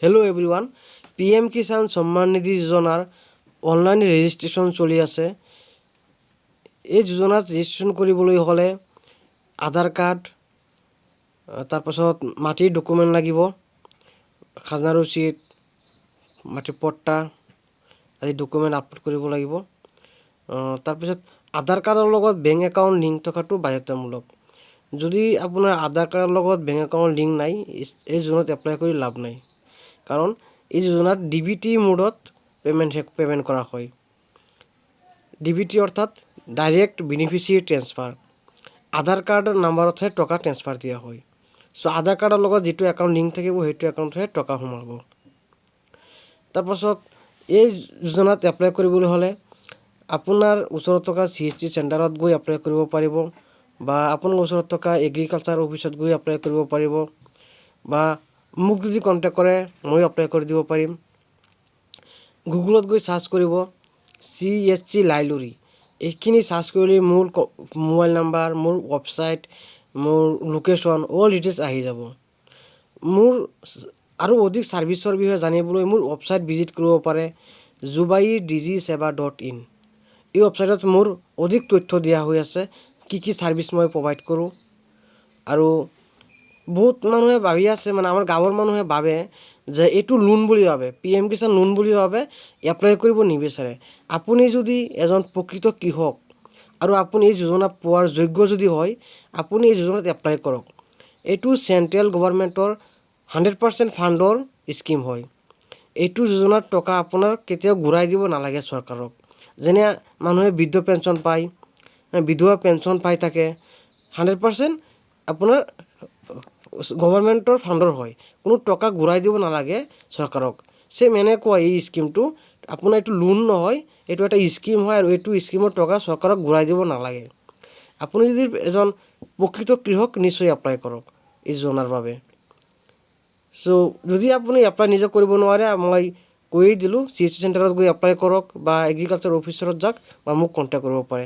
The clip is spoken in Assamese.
Hello' everyone, PM Kisan Samman Nidhi যোজনাৰ অনলাইন ৰেজিষ্ট্ৰেশ্যন চলি আছে। এই যোজনাত ৰেজিষ্ট্ৰেশ্যন কৰিবলৈ হ'লে আধাৰ কাৰ্ড, তাৰপাছত মাটিৰ ডকুমেণ্ট লাগিব, খাজনা ৰচিদ, মাটিৰ পট্টা আদি ডকুমেণ্ট আপলোড কৰিব লাগিব। তাৰপিছত আধাৰ কাৰ্ডৰ লগত বেংক একাউণ্ট লিংক থকাটো বাধ্যতামূলক। যদি আপোনাৰ আধাৰ কাৰ্ডৰ লগত বেংক একাউণ্ট লিংক নাই, এই যোজনাত এপ্লাই কৰি লাভ নাই। কাৰণ এই যোজনাত DBT মোডত পেমেণ্ট কৰা হয়। DBT অৰ্থাৎ ডাইৰেক্ট বেনিফিচিয়াৰী ট্ৰেন্সফাৰ। আধাৰ কাৰ্ডৰ নাম্বাৰতহে টকা ট্ৰেন্সফাৰ দিয়া হয়। চ' আধাৰ কাৰ্ডৰ লগত যিটো একাউণ্ট লিংক থাকিব সেইটো একাউণ্টহে টকা সোমাব। তাৰপাছত এই যোজনাত এপ্লাই কৰিবলৈ হ'লে আপোনাৰ ওচৰত থকা CHC চেণ্টাৰত গৈ এপ্লাই কৰিব পাৰিব, বা আপোনাৰ ওচৰত থকা এগ্ৰিকালচাৰ অফিচত গৈ এপ্লাই কৰিব পাৰিব, বা মোক যদি কণ্টেক্ট কৰে মই এপ্লাই কৰি দিব পাৰিম। গুগলত গৈ চাৰ্চ কৰিব CHC লাইলুৰি। এইখিনি চাৰ্চ কৰিলে মোৰ মোবাইল নাম্বাৰ, মোৰ ৱেবছাইট, মোৰ লোকেশ্যন, অল ডিটেইলছ আহি যাব। মোৰ আৰু অধিক ছাৰ্ভিচৰ বিষয়ে জানিবলৈ মোৰ ৱেবছাইট ভিজিট কৰিব পাৰে, jubai.dgseva.in। এই ৱেবছাইটত মোৰ অধিক তথ্য দিয়া হৈ আছে, কি ছাৰ্ভিচ মই প্ৰভাইড কৰোঁ। আৰু বহুত মানুহে ভাবি আছে, আমাৰ গাঁৱৰ মানুহে ভাবে যে এইটো লোন বুলি ভাবে, PM কিষাণ লোন বুলি ভাবে, এপ্লাই কৰিব নিবিচাৰে। আপুনি যদি এজন প্ৰকৃত কৃষক আৰু আপুনি এই যোজনা পোৱাৰ যোগ্য যদি হয়, আপুনি এই যোজনাত এপ্লাই কৰক। এইটো চেণ্ট্ৰেল গভৰ্ণমেণ্টৰ 100% ফাণ্ডৰ স্কিম হয়। এইটো যোজনাৰ টকা আপোনাৰ কেতিয়াও ঘূৰাই দিব নালাগে চৰকাৰক। যেনে মানুহে বৃদ্ধ পেঞ্চন পায়, বিধৱা পেঞ্চন পাই থাকে, 100% আপোনাৰ গভৰ্ণমেণ্টৰ ফাণ্ডৰ হয়, কোনো টকা ঘূৰাই দিব নালাগে চৰকাৰক। চেম এনেকুৱা এই স্কিমটো, আপোনাৰ এইটো লোন নহয়, এইটো এটা স্কিম হয়, আৰু এইটো স্কিমৰ টকা চৰকাৰক ঘূৰাই দিব নালাগে। আপুনি যদি এজন প্ৰকৃত কৃষক নিশ্চয় এপ্লাই কৰক এই যোজনাৰ বাবে। চ' যদি আপুনি এপ্লাই নিজে কৰিব নোৱাৰে, মই কৈয়ে দিলোঁ, CHC চেণ্টাৰত গৈ এপ্লাই কৰক, বা এগ্ৰিকালচাৰ অফিচাৰত যাওক, বা মোক কণ্টেক্ট কৰিব পাৰে।